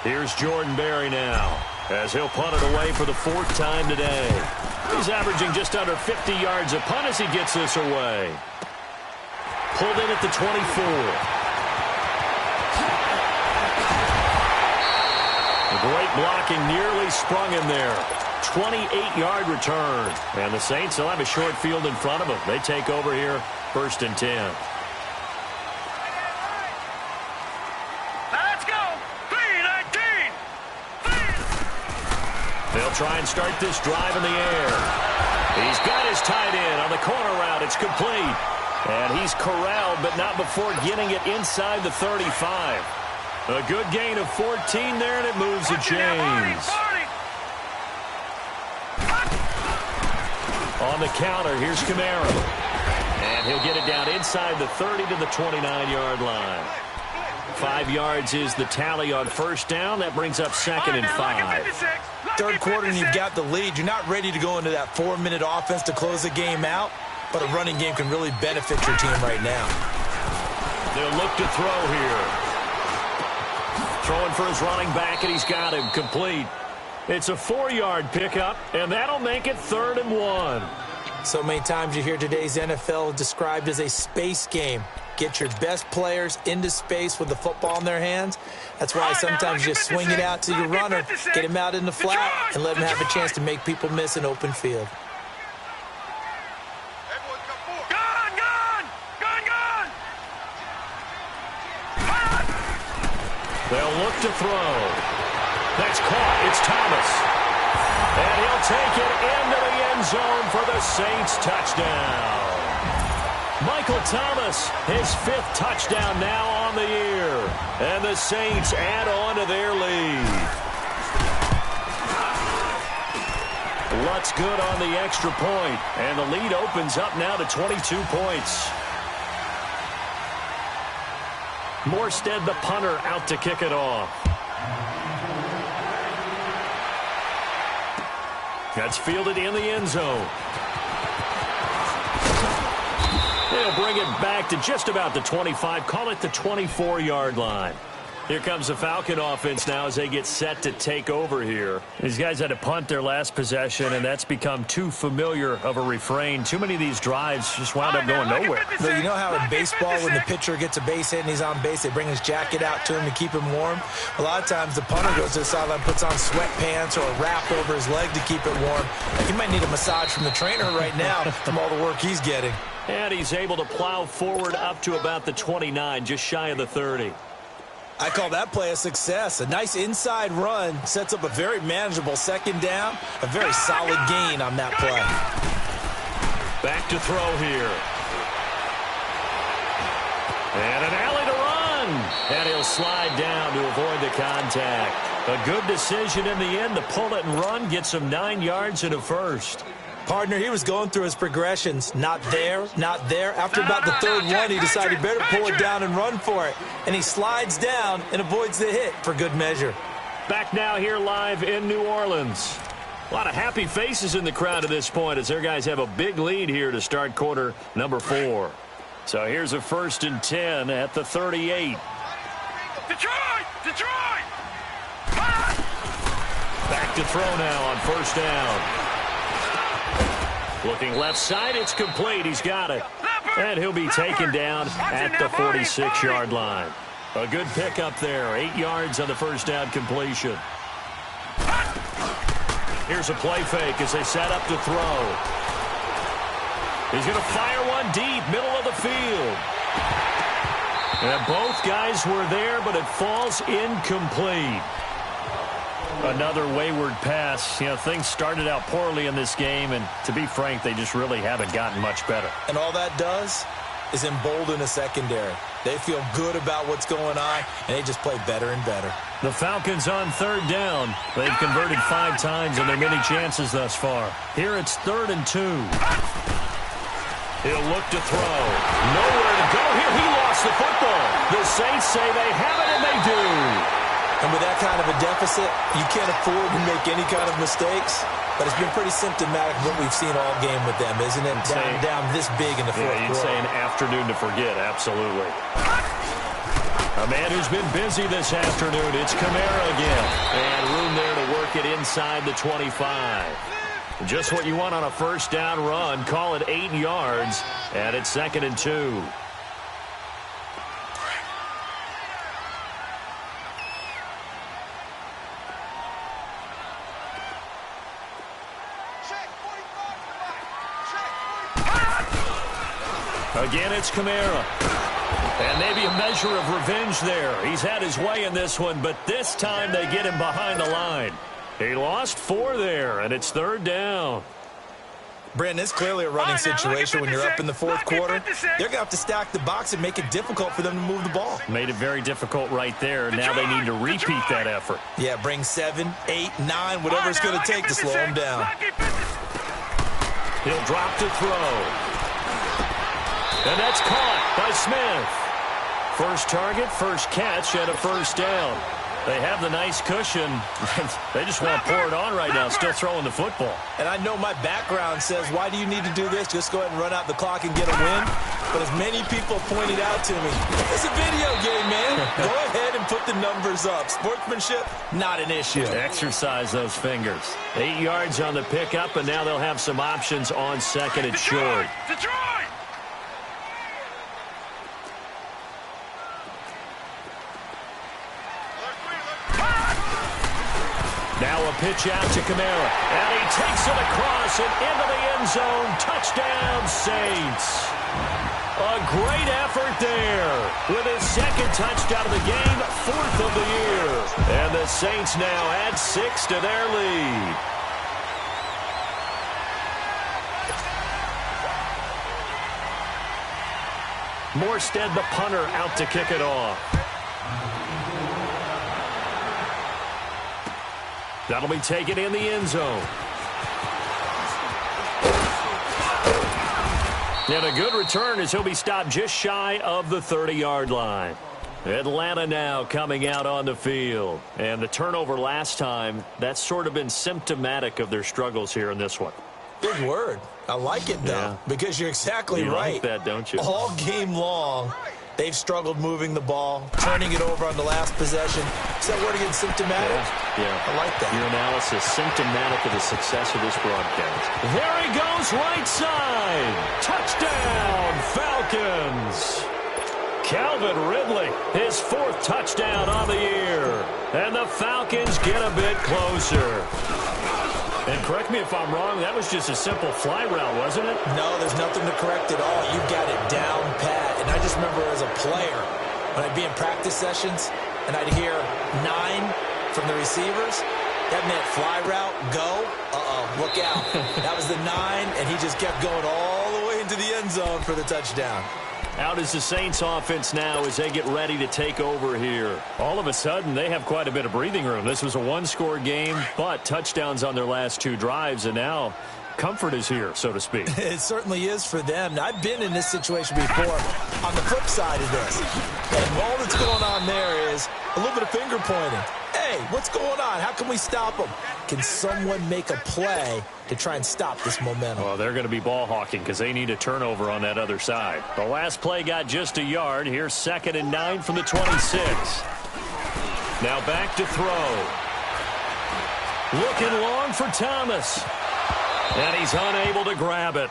Here's Jordan Berry now, as he'll punt it away for the 4th time today. He's averaging just under 50 yards a punt as he gets this away. Pulled in at the 24. The great blocking nearly sprung him there. 28-yard return. And the Saints will have a short field in front of them. They take over here, 1st and 10. They'll try and start this drive in the air. He's got his tight end on the corner route. It's complete. And he's corralled, but not before getting it inside the 35. A good gain of 14 there, and it moves the chains. On the counter, here's Kamara. And he'll get it down inside the 30 to the 29-yard line. 5 yards is the tally on 1st down. That brings up 2nd and 5. 3rd quarter and you've got the lead. You're not ready to go into that 4-minute offense to close the game out, but a running game can really benefit your team right now. They'll look to throw here. Throwing for his running back, and he's got him complete. It's a 4-yard pickup, and that'll make it 3rd and 1. So many times you hear today's NFL described as a space game. Get your best players into space with the football in their hands. That's why sometimes you just swing it out to your runner, get him out in the flat, and let him have a chance to make people miss an open field. They'll look to throw. That's caught. It's Thomas. And he'll take it into the end zone for the Saints touchdown. Michael Thomas, his 5th touchdown now on the year. And the Saints add on to their lead. Lutz good on the extra point. And the lead opens up now to 22 points. Morstead, the punter, out to kick it off. That's fielded in the end zone. They'll bring it back to just about the 25. Call it the 24-yard line. Here comes the Falcon offense now as they get set to take over here. These guys had to punt their last possession, and that's become too familiar of a refrain. Too many of these drives just wound up going nowhere. But you know how in baseball, when the pitcher gets a base hit and he's on base, they bring his jacket out to him to keep him warm? A lot of times the punter goes to the sideline, puts on sweatpants or a wrap over his leg to keep it warm. He might need a massage from the trainer right now from all the work he's getting. And he's able to plow forward up to about the 29, just shy of the 30. I call that play a success. A nice inside run sets up a very manageable 2nd down. A very solid gain on that play. Back to throw here. And an alley to run. And he'll slide down to avoid the contact. A good decision in the end to pull it and run. Gets him 9 yards and a 1st. Partner, he was going through his progressions. Not there, not there. After about the 3rd one, he decided he better pull it down and run for it. And he slides down and avoids the hit for good measure. Back now here live in New Orleans. A lot of happy faces in the crowd at this point as their guys have a big lead here to start quarter number 4. So here's a 1st and 10 at the 38. Detroit! Detroit! Back to throw now on 1st down. Looking left side, it's complete. He's got it. And he'll be taken down at the 46-yard line. A good pickup there. 8 yards on the 1st down completion. Here's a play fake as they set up to throw. He's going to fire one deep, middle of the field. And both guys were there, but it falls incomplete. Another wayward pass. You know, things started out poorly in this game, and to be frank, they just really haven't gotten much better. And all that does is embolden a secondary. They feel good about what's going on, and they just play better and better. The Falcons on third down. They've converted 5 times in their many chances thus far. Here it's 3rd and 2. He'll look to throw. Nowhere to go here. He lost the football. The Saints say they have it, and they do. And with that kind of a deficit, you can't afford to make any kind of mistakes. But it's been pretty symptomatic of what we've seen all game with them, isn't it? Down this big in the fourth quarter. You'd say an afternoon to forget, absolutely. A man who's been busy this afternoon, it's Kamara again. And room there to work it inside the 25. Just what you want on a first down run. Call it 8 yards, and it's 2nd and 2. Again, it's Kamara. And maybe a measure of revenge there. He's had his way in this one, but this time they get him behind the line. He lost 4 there, and it's 3rd down. Brandon, it's clearly a running situation when you're up in the fourth quarter. They're going to have to stack the box and make it difficult for them to move the ball. Made it very difficult right there. Now they need to repeat that effort. Yeah, bring 7, 8, 9, whatever it's going to take to slow him down. He'll drop to throw. And that's caught by Smith. First target, first catch, and a first down. They have the nice cushion. They just want to pour it on right now, still throwing the football. And I know my background says, why do you need to do this? Just go ahead and run out the clock and get a win. But as many people pointed out to me, it's a video game, man. Go ahead and put the numbers up. Sportsmanship, not an issue. Exercise those fingers. 8 yards on the pickup, and now they'll have some options on 2nd and short. Detroit! Now a pitch out to Kamara. And he takes it across and into the end zone. Touchdown, Saints. A great effort there. With his 2nd touchdown of the game, 4th of the year. And the Saints now add 6 to their lead. Morstead, the punter, out to kick it off. That'll be taken in the end zone. And a good return as he'll be stopped just shy of the 30-yard line. Atlanta now coming out on the field. And the turnover last time, that's sort of been symptomatic of their struggles here in this one. Big word. I like it, though, because you're exactly right. You like that, don't you? All game long, they've struggled moving the ball, turning it over on the last possession. Is that word again, symptomatic? Yeah. I like that. Your analysis, symptomatic of the success of this broadcast. There he goes, right side. Touchdown, Falcons. Calvin Ridley, his 4th touchdown on the year. And the Falcons get a bit closer. And correct me if I'm wrong, that was just a simple fly route, wasn't it? No, there's nothing to correct at all. You've got it down pat. And I just remember as a player, when I'd be in practice sessions and I'd hear 9 from the receivers, that meant fly route, go, look out. That was the 9, and he just kept going all the way into the end zone for the touchdown. Out is the Saints offense now as they get ready to take over here. All of a sudden, they have quite a bit of breathing room. This was a 1-score game, but touchdowns on their last 2 drives, and now comfort is here, so to speak. It certainly is for them. Now, I've been in this situation before on the flip side of this. And all that's going on there is a little bit of finger pointing. Hey, what's going on? How can we stop them? Can someone make a play to try and stop this momentum? Well, they're going to be ball hawking because they need a turnover on that other side. The last play got just a yard. Here's 2nd and 9 from the 26. Now back to throw. Looking long for Thomas. And he's unable to grab it.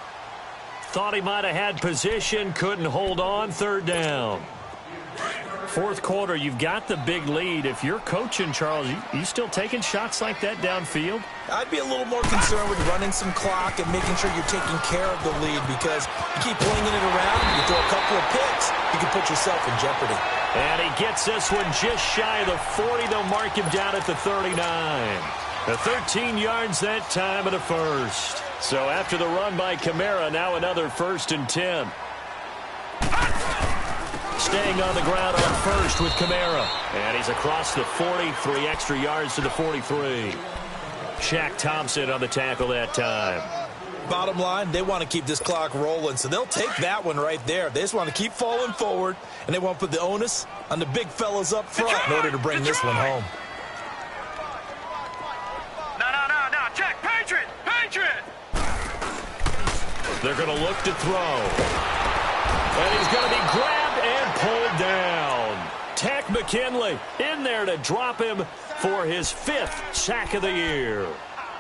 Thought he might have had position, couldn't hold on, 3rd down. 4th quarter, you've got the big lead. If you're coaching, Charles, you still taking shots like that downfield? I'd be a little more concerned with running some clock and making sure you're taking care of the lead, because you keep flinging it around, you throw a couple of picks, relax, you can put yourself in jeopardy. And he gets this one just shy of the 40. They'll mark him down at the 39. The 13 yards that time of the first. So after the run by Kamara, now another 1st and 10. Staying on the ground on first with Kamara. And he's across the 40, 3 extra yards to the 43. Shaq Thompson on the tackle that time. Bottom line, they want to keep this clock rolling, so they'll take that one right there. They just want to keep falling forward, and they want to put the onus on the big fellas up front in order to bring this one home. No, check, Patriot! They're going to look to throw. And he's going to be grabbed and pulled down. Takk McKinley in there to drop him for his 5th sack of the year.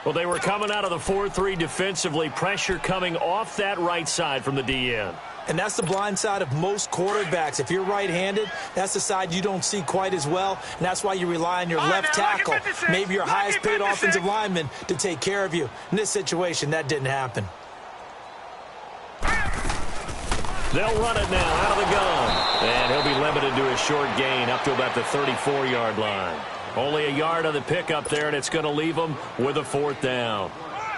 Well, they were coming out of the 4-3 defensively. Pressure coming off that right side from the DN. And that's the blind side of most quarterbacks. If you're right-handed, that's the side you don't see quite as well. And that's why you rely on your left tackle, maybe your highest-paid offensive lineman, to take care of you. In this situation, that didn't happen. They'll run it now out of the gun. And he'll be limited to a short gain up to about the 34-yard line. Only a yard on the pickup there, and it's going to leave him with a 4th down.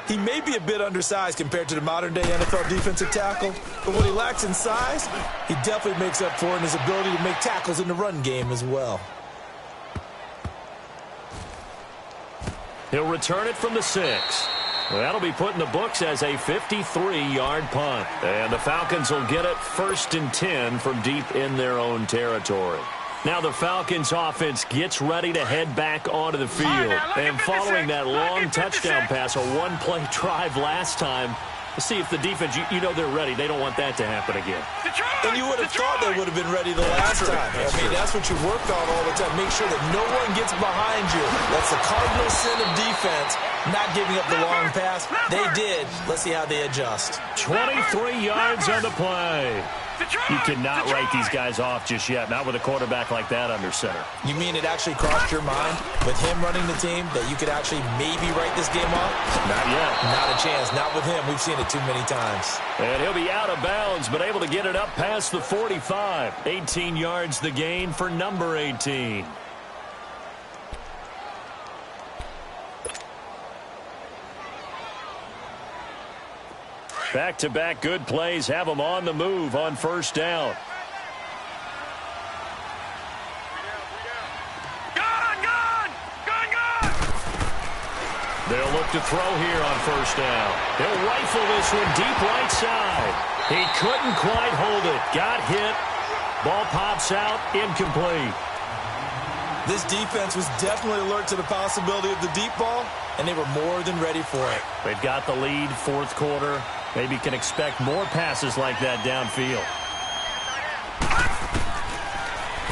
He may be a bit undersized compared to the modern-day NFL defensive tackle, but what he lacks in size, he definitely makes up for in his ability to make tackles in the run game as well. He'll return it from the 6. That'll be put in the books as a 53-yard punt. And the Falcons will get it 1st and 10 from deep in their own territory. Now the Falcons offense gets ready to head back onto the field. And following that long touchdown pass, a one-play drive last time, to see if the defense, you know they're ready. They don't want that to happen again. And you would have thought they would have been ready the last time. I mean, that's what you work on all the time. Make sure that no one gets behind you. That's the cardinal sin of defense, not giving up the long pass. They did. Let's see how they adjust. 23 yards on the play. You cannot write these guys off just yet, not with a quarterback like that under center. You mean it actually crossed your mind with him running the team that you could actually maybe write this game off? Not yet. Not a chance. Not with him. We've seen it too many times. And he'll be out of bounds, but able to get it up past the 45. 18 yards the gain for number 18. Back-to-back good plays have them on the move on 1st down. Gun! They'll look to throw here on 1st down. He'll rifle this one deep right side. He couldn't quite hold it. Got hit. Ball pops out. Incomplete. This defense was definitely alert to the possibility of the deep ball, and they were more than ready for it. They've got the lead, 4th quarter. Maybe can expect more passes like that downfield.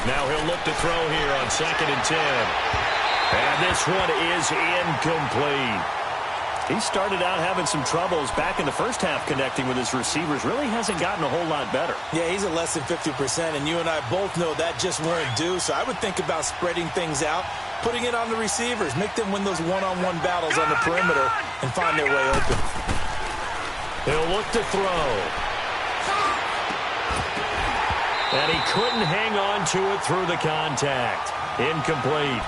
Now he'll look to throw here on 2nd and 10. And this one is incomplete. He started out having some troubles back in the first half connecting with his receivers. Really hasn't gotten a whole lot better. Yeah, he's at less than 50%, and you and I both know that just won't do. So I would think about spreading things out, putting it on the receivers, make them win those one-on-one battles on the perimeter and find their way open. He'll look to throw. And he couldn't hang on to it through the contact. Incomplete.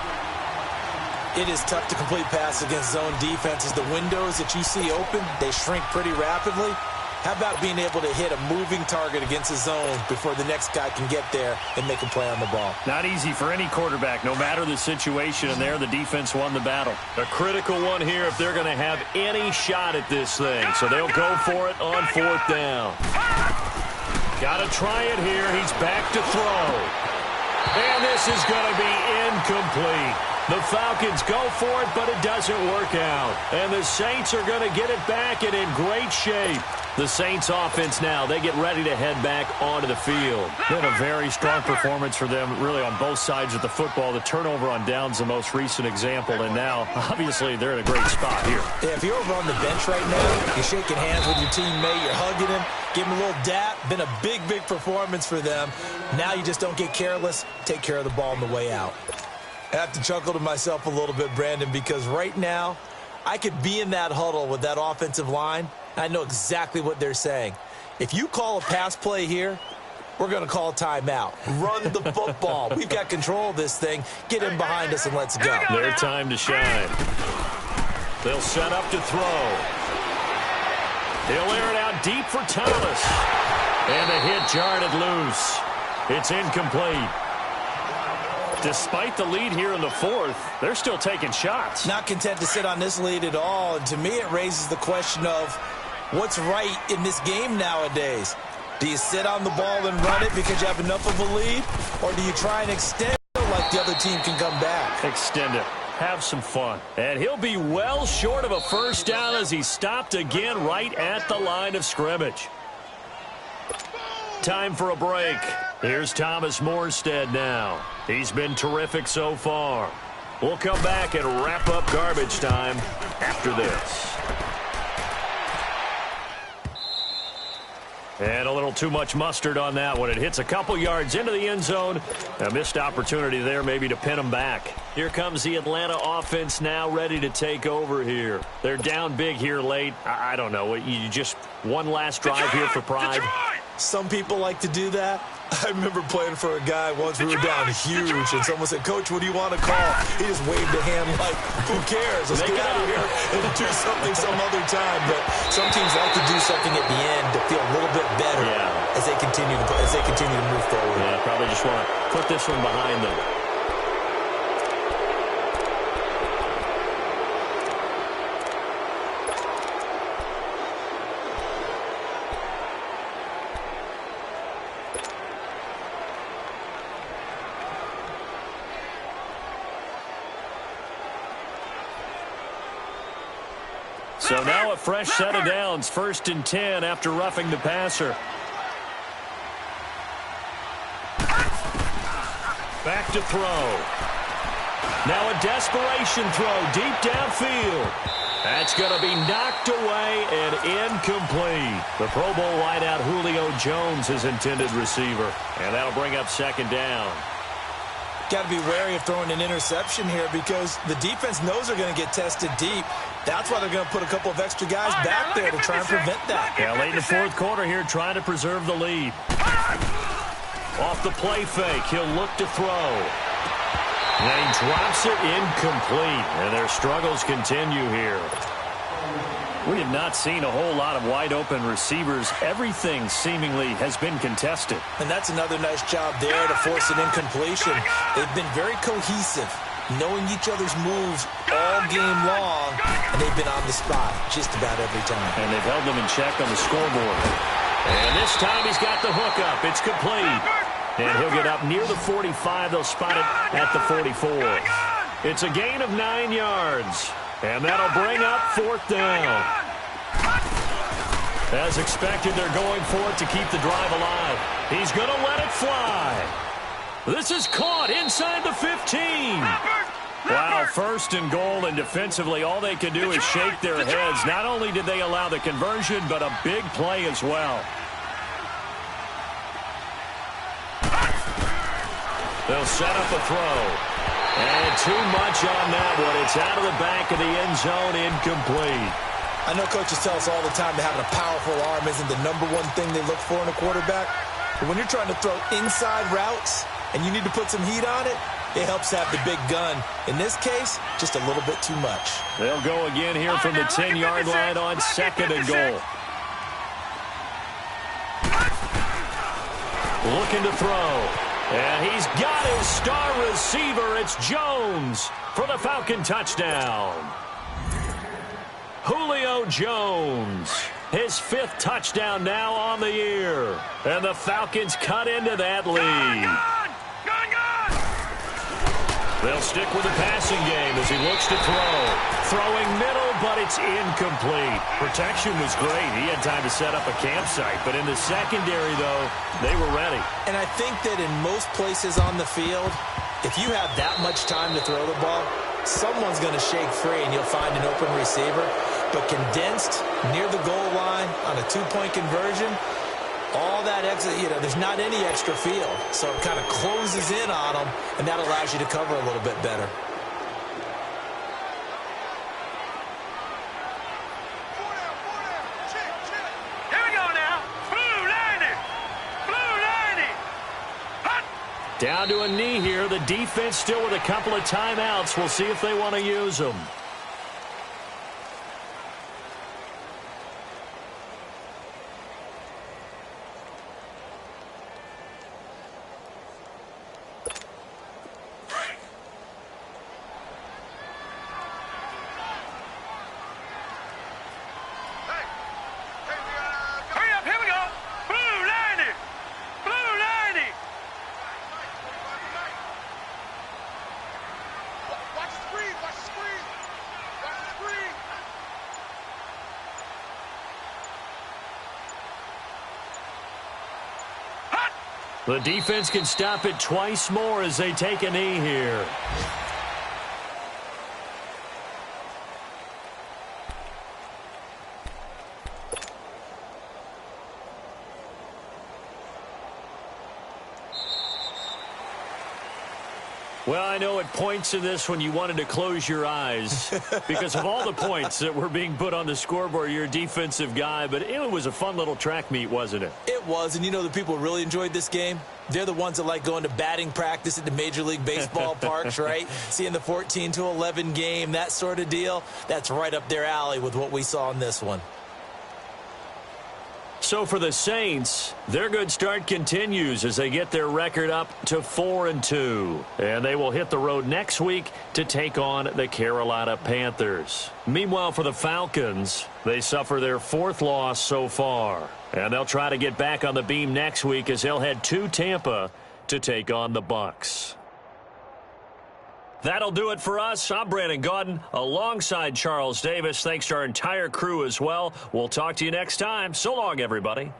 It is tough to complete passes against zone defenses. The windows that you see open, they shrink pretty rapidly. How about being able to hit a moving target against a zone before the next guy can get there and make a play on the ball? Not easy for any quarterback, no matter the situation, and there the defense won the battle. A critical one here if they're going to have any shot at this thing. So they'll go for it on 4th down. Got to try it here. He's back to throw. And this is going to be incomplete. The Falcons go for it, but it doesn't work out. And the Saints are going to get it back and in great shape. The Saints offense now, they get ready to head back onto the field. Been a very strong performance for them, really on both sides of the football. The turnover on downs the most recent example, and now, obviously, they're in a great spot here. Yeah, if you're over on the bench right now, you're shaking hands with your teammate, you're hugging him, give him a little dap. Been a big, big performance for them. Now you just don't get careless. Take care of the ball on the way out. I have to chuckle to myself a little bit, Brandon, because right now, I could be in that huddle with that offensive line. I know exactly what they're saying. If you call a pass play here, we're going to call timeout. Run the football. We've got control of this thing. Get him behind us and let's go. Their time to shine. They'll set up to throw. He'll air it out deep for Thomas. And the hit jarred it loose. It's incomplete. Despite the lead here in the fourth, they're still taking shots. Not content to sit on this lead at all. And to me, it raises the question of what's right in this game nowadays. Do you sit on the ball and run it because you have enough of a lead? Or do you try and extend it like the other team can come back? Extend it. Have some fun. And he'll be well short of a first down as he stopped again right at the line of scrimmage. Time for a break. Here's Thomas Morstead now. He's been terrific so far. We'll come back and wrap up garbage time after this. And a little too much mustard on that one. It hits a couple yards into the end zone. A missed opportunity there maybe to pin them back. Here comes the Atlanta offense now ready to take over here. They're down big here late. I don't know. You just one last drive here for pride. Some people like to do that. I remember playing for a guy once. We were down huge, and someone said, "Coach, what do you want to call?" He just waved a hand like, "Who cares? Let's get out of here and do something some other time." But some teams like to do something at the end to feel a little bit better as they continue to move forward. Yeah, probably just want to put this one behind them. So now a fresh set of downs, 1st and 10 after roughing the passer. Back to throw. Now a desperation throw deep downfield. That's going to be knocked away and incomplete. The Pro Bowl wideout Julio Jones, his intended receiver. And that'll bring up 2nd down. Got to be wary of throwing an interception here because the defense knows they're going to get tested deep. That's why they're going to put a couple of extra guys back there to try and prevent that. Yeah, late in the 4th quarter here, trying to preserve the lead. Off the play fake, he'll look to throw. And he drops it incomplete. And their struggles continue here. We have not seen a whole lot of wide-open receivers. Everything seemingly has been contested. And that's another nice job there to force an incompletion. They've been very cohesive, knowing each other's moves all game long, and they've been on the spot just about every time. And they've held them in check on the scoreboard. And this time he's got the hook up. It's complete. And he'll get up near the 45. They'll spot it at the 44. It's a gain of 9 yards. And that'll bring up 4th down. As expected, they're going for it to keep the drive alive. He's going to let it fly. This is caught inside the 15. Wow, 1st and goal, and defensively, all they can do is shake their heads. Not only did they allow the conversion, but a big play as well. They'll set up a throw. And too much on that one. It's out of the back of the end zone, incomplete. I know coaches tell us all the time that having a powerful arm isn't the #1 thing they look for in a quarterback. But when you're trying to throw inside routes and you need to put some heat on it, it helps have the big gun. In this case, just a little bit too much. They'll go again here from the 10-yard line on 2nd and goal. Looking to throw. And he's got his star receiver. It's Jones for the Falcon touchdown. Julio Jones, his 5th touchdown now on the year. And the Falcons cut into that lead. They'll stick with the passing game as he looks to throw. Throwing middle, but it's incomplete. Protection was great. He had time to set up a campsite. But in the secondary, though, they were ready. And I think that in most places on the field, if you have that much time to throw the ball, someone's going to shake free and you'll find an open receiver. But condensed near the goal line on a 2-point conversion, all that extra, there's not any extra field. So it kind of closes in on them, and that allows you to cover a little bit better. Here we go now. Blue 90. Blue 90. Down to a knee here. The defense still with a couple of timeouts. We'll see if they want to use them. The defense can stop it twice more as they take a knee here. Well, I know at points in this when you wanted to close your eyes because of all the points that were being put on the scoreboard. You're a defensive guy, but it was a fun little track meet, wasn't it? It was, and you know the people who really enjoyed this game? They're the ones that like going to batting practice at the Major League Baseball parks, right? Seeing the 14-11 game, that sort of deal. That's right up their alley with what we saw in this one. So for the Saints, their good start continues as they get their record up to 4-2. And they will hit the road next week to take on the Carolina Panthers. Meanwhile, for the Falcons, they suffer their 4th loss so far. And they'll try to get back on the beam next week as they'll head to Tampa to take on the Bucs. That'll do it for us. I'm Brandon Gaudin alongside Charles Davis. Thanks to our entire crew as well. We'll talk to you next time. So long, everybody.